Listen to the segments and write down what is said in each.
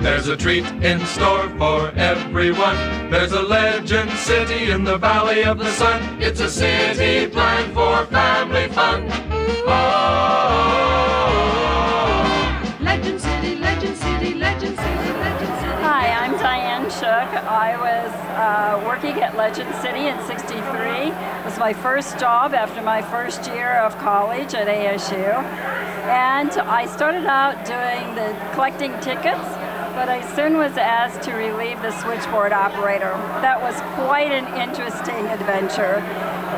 There's a treat in store for everyone. There's a Legend City in the Valley of the Sun. It's a city planned for family fun. Oh, Legend City, Legend City, Legend City, Legend City. Hi, I'm Diane Shook. I was working at Legend City in '63. It was my first job after my first year of college at ASU. And I started out doing the collecting tickets, but I soon was asked to relieve the switchboard operator. That was quite an interesting adventure.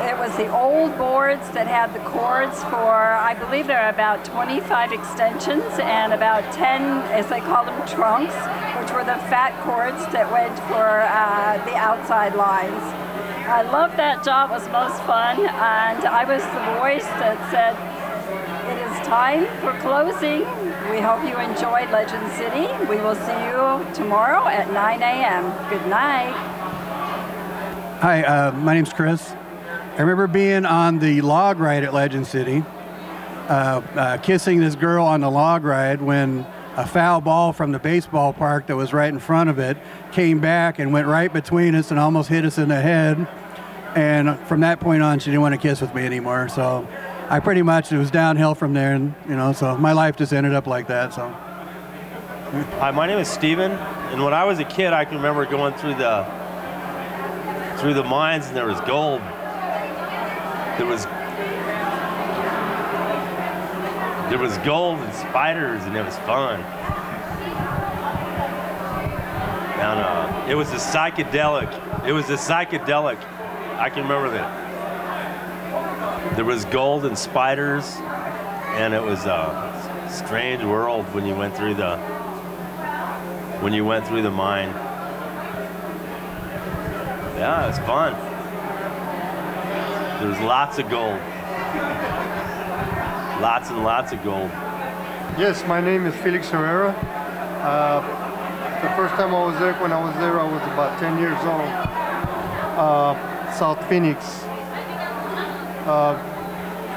It was the old boards that had the cords for, I believe there are about 25 extensions and about 10, as they call them, trunks, which were the fat cords that went for the outside lines. I loved that job. It was most fun, and I was the voice that said, "It is time for closing. We hope you enjoyed Legend City. We will see you tomorrow at 9 a.m. Good night." Hi, my name's Chris. I remember being on the log ride at Legend City, kissing this girl on the log ride when a foul ball from the baseball park that was right in front of it came back and went right between us and almost hit us in the head. And from that point on, she didn't want to kiss with me anymore. So I pretty much, it was downhill from there, and so my life just ended up like that. So. Hi, my name is Steven, and when I was a kid, I can remember going through the mines, and there was gold. There was gold and spiders, and it was fun. And it was a psychedelic. I can remember that. There was gold and spiders, and it was a strange world when you went through the mine. Yeah, it was fun. There was lots of gold. Lots and lots of gold. Yes, my name is Felix Herrera. The first time I was there, I was about 10 years old. South Phoenix. I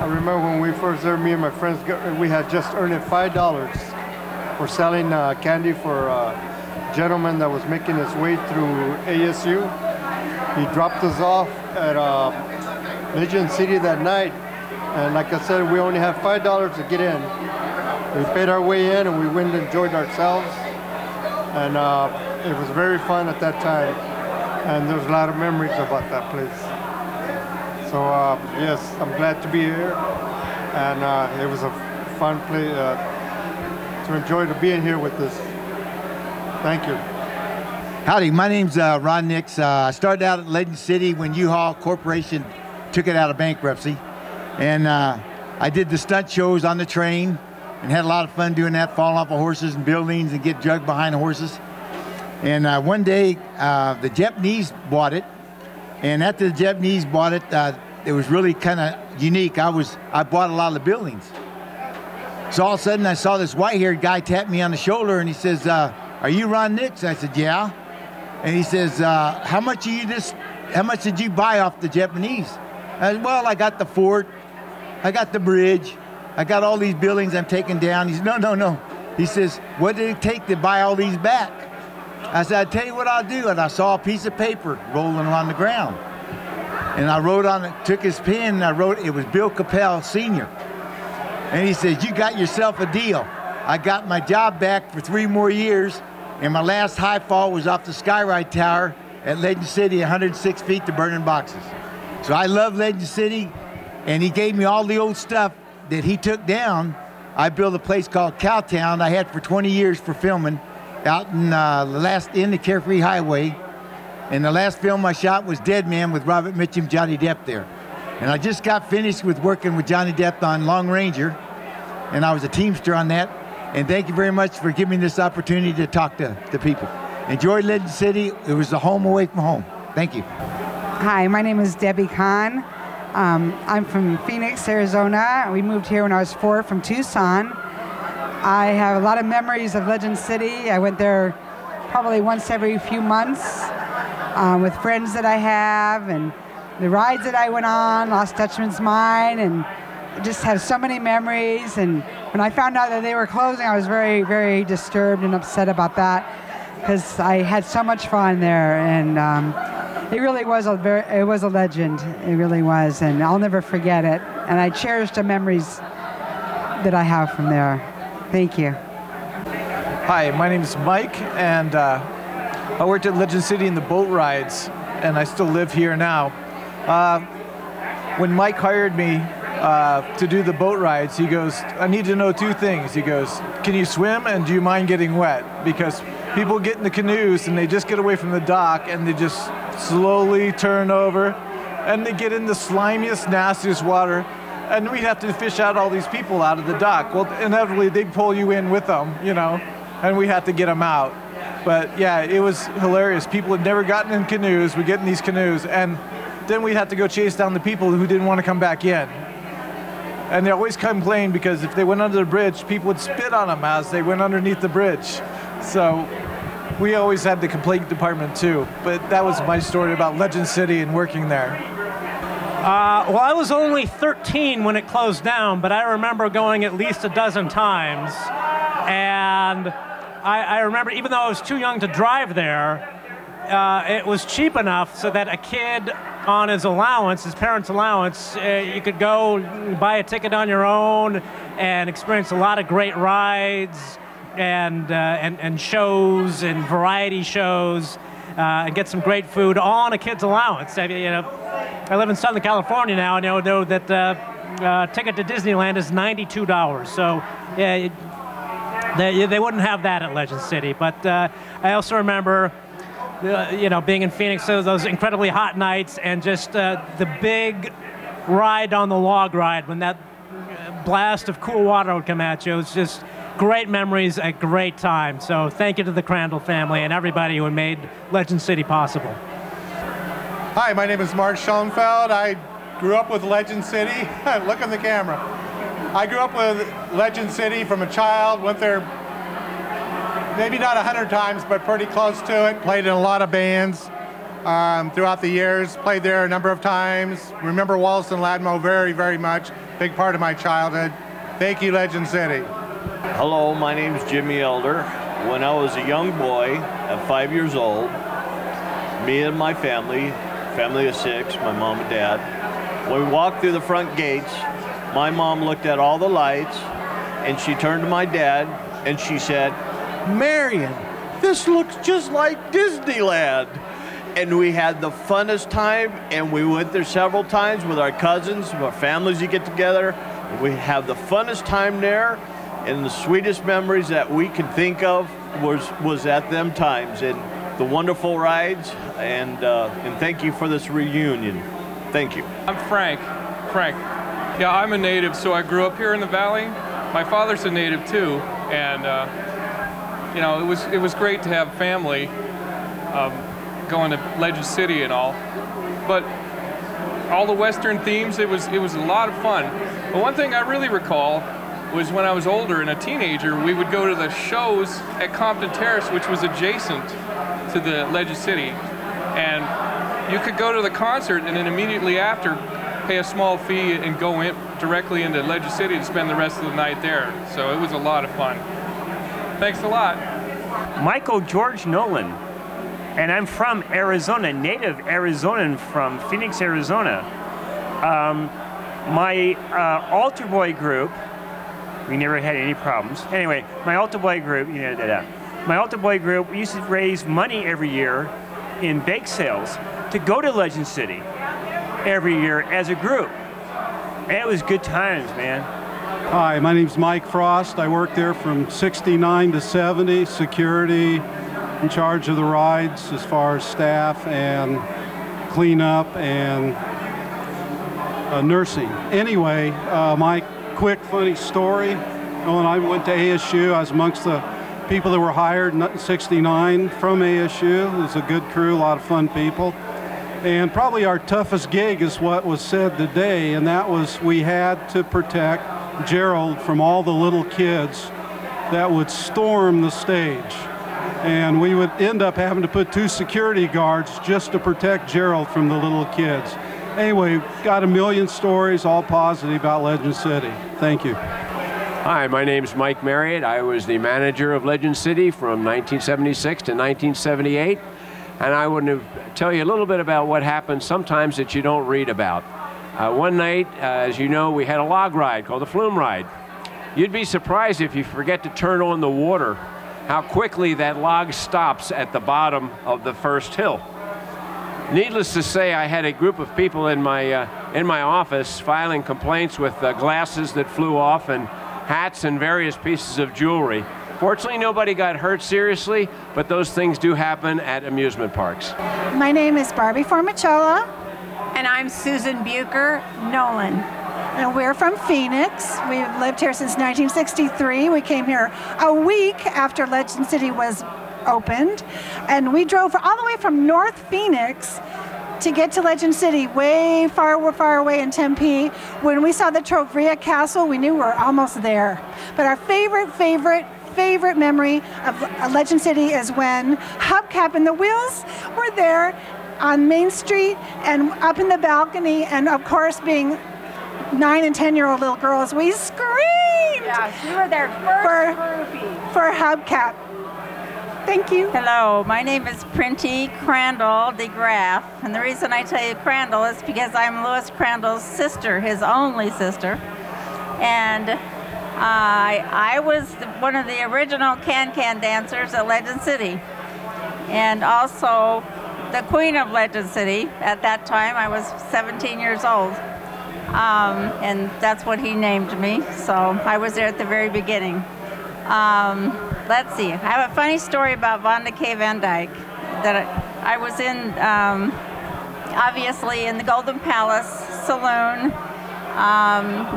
remember when we first there, me and my friends, we had just earned $5 for selling candy for a gentleman that was making his way through ASU. He dropped us off at Legend City that night, and like I said, we only had $5 to get in. We paid our way in, and we went and enjoyed ourselves, and it was very fun at that time, and there's a lot of memories about that place. So yes, I'm glad to be here, and it was a fun place to enjoy being here with this. Thank you. Howdy, my name's Ron Nix. I started out at Legend City when U-Haul Corporation took it out of bankruptcy. And I did the stunt shows on the train and had a lot of fun doing that, falling off of horses and buildings and get drugged behind the horses. And one day, the Japanese bought it. And after the Japanese bought it, it was really kind of unique. I bought a lot of the buildings. So all of a sudden, I saw this white-haired guy tap me on the shoulder, and he says, "Are you Ron Nix?" I said, "Yeah." And he says, how much did you buy off the Japanese? I said, "Well, I got the fort, I got the bridge, I got all these buildings I'm taking down." He said, No. He says, "What did it take to buy all these back?" I said, "I'll tell you what I'll do." And I saw a piece of paper rolling on the ground. And I wrote on it, took his pen, and I wrote, it was Bill Capel Sr. And he says, "You got yourself a deal." I got my job back for 3 more years. And my last high fall was off the Skyride Tower at Legend City, 106 feet to burning boxes. So I love Legend City, and he gave me all the old stuff that he took down. I built a place called Cowtown I had for 20 years for filming out in the Carefree Highway. And the last film I shot was Dead Man with Robert Mitchum, Johnny Depp there. And I just got finished with working with Johnny Depp on Long Ranger, and I was a teamster on that. And thank you very much for giving me this opportunity to talk to the people. Enjoy Legend City. It was a home away from home. Thank you. Hi, my name is Debbie Kahn. I'm from Phoenix, Arizona. We moved here when I was 4 from Tucson. I have a lot of memories of Legend City. I went there probably once every few months with friends that I have, and the rides that I went on, Lost Dutchman's Mine, and just have so many memories. And when I found out that they were closing, I was very, very disturbed and upset about that, because I had so much fun there, and it really was it was a legend. It really was, and I'll never forget it. And I cherish the memories that I have from there. Thank you. Hi, my name is Mike, and I worked at Legend City in the boat rides, and I still live here now. When Mike hired me to do the boat rides, he goes, I need to know two things. He goes, can you swim, and do you mind getting wet? Because people get in the canoes and they just get away from the dock and they just slowly turn over and they get in the slimiest, nastiest water, and we'd have to fish out all these people out of the dock. Well, inevitably they'd pull you in with them, you know, and we had to get them out. But yeah, it was hilarious. People had never gotten in canoes. We get in these canoes, and then we'd have to go chase down the people who didn't want to come back in. And they always complained because if they went under the bridge, people would spit on them as they went underneath the bridge. So we always had the complaint department too. But that was my story about Legend City and working there. Well, I was only 13 when it closed down, but I remember going at least a dozen times. And I remember, even though I was too young to drive there, it was cheap enough so that a kid on his allowance, his parents' allowance, you could go buy a ticket on your own and experience a lot of great rides and shows and variety shows and get some great food all on a kid's allowance. I mean, you know, I live in Southern California now, and I know that ticket to Disneyland is $92. So yeah, they wouldn't have that at Legend City. But I also remember, you know, being in Phoenix, so those incredibly hot nights, and just the big ride on the log ride when that blast of cool water would come at you. It was just great memories, a great time. So thank you to the Crandall family and everybody who made Legend City possible. Hi, my name is Mark Schoenfeld. I grew up with Legend City. Look in the camera. I grew up with Legend City from a child, went there maybe not 100 times, but pretty close to it. Played in a lot of bands throughout the years. Played there a number of times. Remember Wallace and Ladmo very, very much. Big part of my childhood. Thank you, Legend City. Hello, my name's Jimmy Elder. When I was a young boy at 5 years old, me and my family of 6, my mom and dad, when we walked through the front gates, my mom looked at all the lights and she turned to my dad and she said, Marion, this looks just like Disneyland. And we had the funnest time, and we went there several times with our cousins, our families that get together. We have the funnest time there, and the sweetest memories that we can think of was at them times, and the wonderful rides, and thank you for this reunion. Thank you. I'm Frank. Yeah, I'm a native, so I grew up here in the valley. My father's a native too, and you know, it was great to have family going to Legend City and all. But all the Western themes, it was a lot of fun. But one thing I really recall was when I was older and a teenager, we would go to the shows at Compton Terrace, which was adjacent to the Legend City. And you could go to the concert and then immediately after pay a small fee and go in directly into Legend City to spend the rest of the night there. So it was a lot of fun. Thanks a lot. Michael George Nolan, and I'm from Arizona, native Arizonan from Phoenix, Arizona. My altar boy group, we never had any problems. Anyway, my altar boy group, my altar boy group, we used to raise money every year in bake sales to go to Legend City every year as a group. And it was good times, man. Hi, my name's Mike Frost. I worked there from 69 to 70, security, in charge of the rides as far as staff and cleanup and nursing. Anyway, my quick funny story, when I went to ASU, I was amongst the people that were hired in 69 from ASU. It was a good crew, a lot of fun people. And probably our toughest gig is what was said today, and that was we had to protect Gerald from all the little kids that would storm the stage. And we would end up having to put 2 security guards just to protect Gerald from the little kids. Anyway, got a million stories, all positive about Legend City. Thank you. Hi, my name's Mike Marriott. I was the manager of Legend City from 1976 to 1978. And I want to tell you a little bit about what happens sometimes that you don't read about. One night, as you know, we had a log ride called the Flume Ride. You'd be surprised if you forget to turn on the water, how quickly that log stops at the bottom of the first hill. Needless to say, I had a group of people in my office filing complaints with glasses that flew off and hats and various pieces of jewelry. Fortunately, nobody got hurt seriously, but those things do happen at amusement parks. My name is Barbie Formichella. And I'm Susan Bucher Nolan. And we're from Phoenix. We've lived here since 1963. We came here a week after Legend City was opened. And we drove all the way from North Phoenix to get to Legend City, way far away in Tempe. When we saw the Trovia Castle, we knew we were almost there. But our favorite memory of Legend City is when Hubcap and the Wheels were there on Main Street and up in the balcony, and of course being 9 and 10-year-old little girls, we screamed! Yeah, we were their first groupie. For Hubcap. Thank you. Hello, my name is Printy Crandall DeGraff, and the reason I tell you Crandall is because I'm Louis Crandall's sister, his only sister, and I was one of the original can-can dancers at Legend City, and also the queen of Legend City. At that time, I was 17 years old, and that's what he named me, so I was there at the very beginning. Let's see, I have a funny story about Vonda K. Van Dyke, that I was in, obviously, in the Golden Palace Saloon,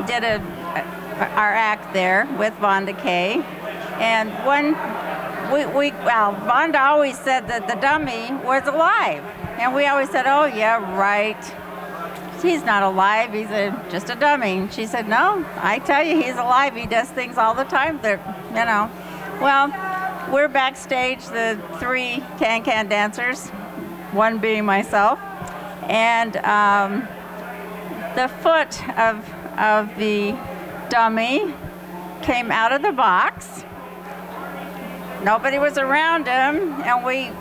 did our act there with Vonda K. And Vonda always said that the dummy was alive. And we always said, oh yeah, right. He's not alive, he's just a dummy. She said, no, I tell you, he's alive. He does things all the time that, you know. Well, we're backstage, the 3 can-can dancers, one being myself. And the foot of the dummy came out of the box. Nobody was around him, and we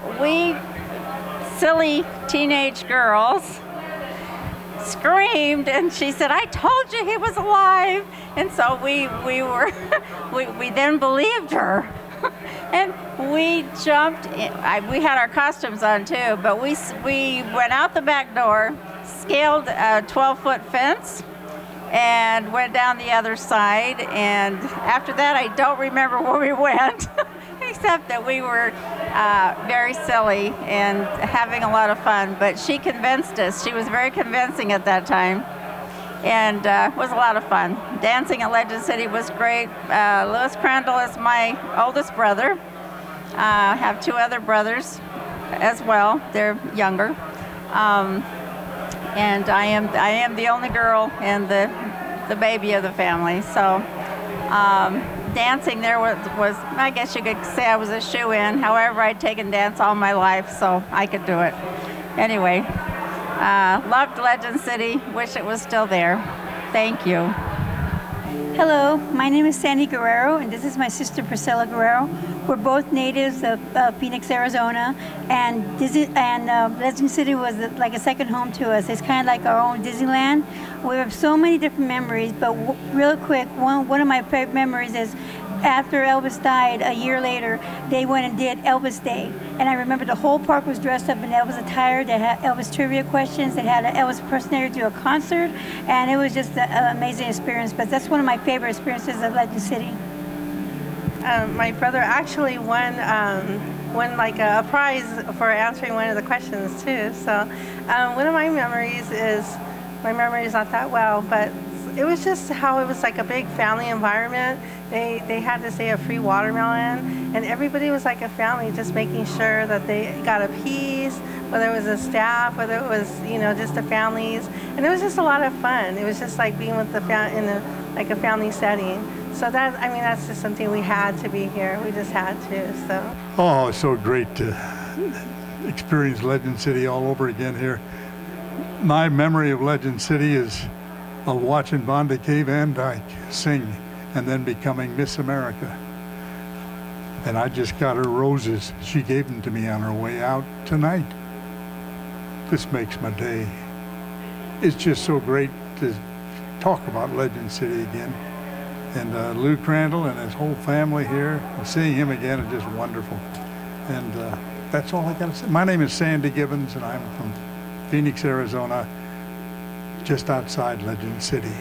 silly teenage girls screamed, and she said, I told you he was alive. And so we then believed her. And we jumped in. We had our costumes on too, but we went out the back door, scaled a 12-foot fence, and went down the other side. And after that, I don't remember where we went, except that we were very silly and having a lot of fun. But she convinced us. She was very convincing at that time, and it was a lot of fun. Dancing at Legend City was great. Louis Crandall is my oldest brother. I have 2 other brothers as well. They're younger. And I am the only girl and the baby of the family. So dancing there was, I guess you could say I was a shoe-in. However, I'd taken dance all my life, so I could do it. Anyway, loved Legend City. Wish it was still there. Thank you. Hello, my name is Sandy Guerrero, and this is my sister Priscilla Guerrero. We're both natives of Phoenix, Arizona, and Legend City was like a second home to us. It's kind of like our own Disneyland. We have so many different memories, but real quick, one of my favorite memories is after Elvis died, a year later, they went and did Elvis Day. And I remember the whole park was dressed up in Elvis attire. They had Elvis trivia questions. They had an Elvis impersonator do a concert. And it was just an amazing experience. But that's one of my favorite experiences of Legend City. My brother actually won like a prize for answering one of the questions too. So one of my memories is, my memory is not that well, but it was just how it was like a big family environment. They had to say a free watermelon, and everybody was like a family, just making sure that they got a piece, whether it was a staff, whether it was, you know, just the families. And it was just a lot of fun. It was just like being with the like a family setting. So that, I mean, that's just something we had to be here. We just had to, so. Oh, it's so great to experience Legend City all over again here. My memory of Legend City is of watching Vonda K. Van Dyke sing and then becoming Miss America. And I just got her roses. She gave them to me on her way out tonight. This makes my day. It's just so great to talk about Legend City again. And Lou Crandall and his whole family here, seeing him again is just wonderful. And that's all I got to say. My name is Sandy Gibbons, and I'm from Phoenix, Arizona, just outside Legend City.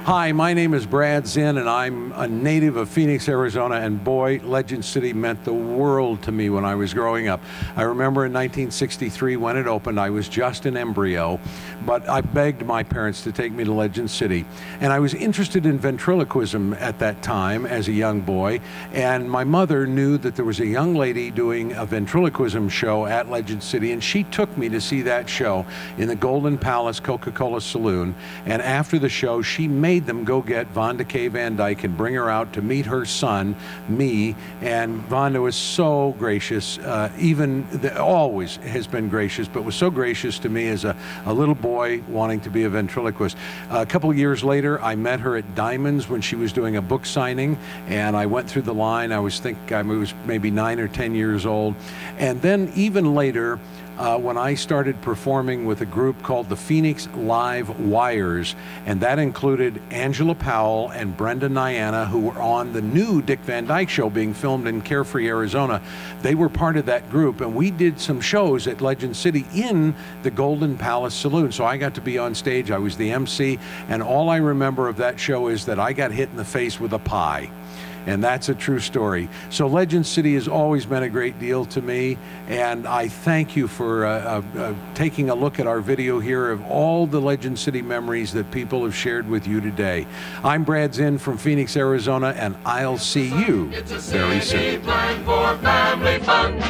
Hi, my name is Brad Zinn, and I'm a native of Phoenix, Arizona, and boy, Legend City meant the world to me when I was growing up. I remember in 1963 when it opened, I was just an embryo, but I begged my parents to take me to Legend City. And I was interested in ventriloquism at that time as a young boy, and my mother knew that there was a young lady doing a ventriloquism show at Legend City, and she took me to see that show in the Golden Palace Coca-Cola Saloon. And after the show, she made them go get Vonda K. Van Dyke and bring her out to meet her son, me, and Vonda was so gracious, always has been gracious, but was so gracious to me as a little boy wanting to be a ventriloquist. A couple of years later, I met her at Diamonds when she was doing a book signing, and I went through the line. I was maybe 9 or 10 years old. And then even later, when I started performing with a group called the Phoenix Live Wires, and that included Angela Powell and Brenda Nyana, who were on the new Dick Van Dyke Show being filmed in Carefree, Arizona. They were part of that group, and we did some shows at Legend City in the Golden Palace Saloon. So I got to be on stage. I was the MC, and all I remember of that show is that I got hit in the face with a pie. And that's a true story. So Legend City has always been a great deal to me, and I thank you for taking a look at our video here of all the Legend City memories that people have shared with you today. I'm Brad Zinn from Phoenix, Arizona, and I'll see you very soon. It's a city planned for family fun.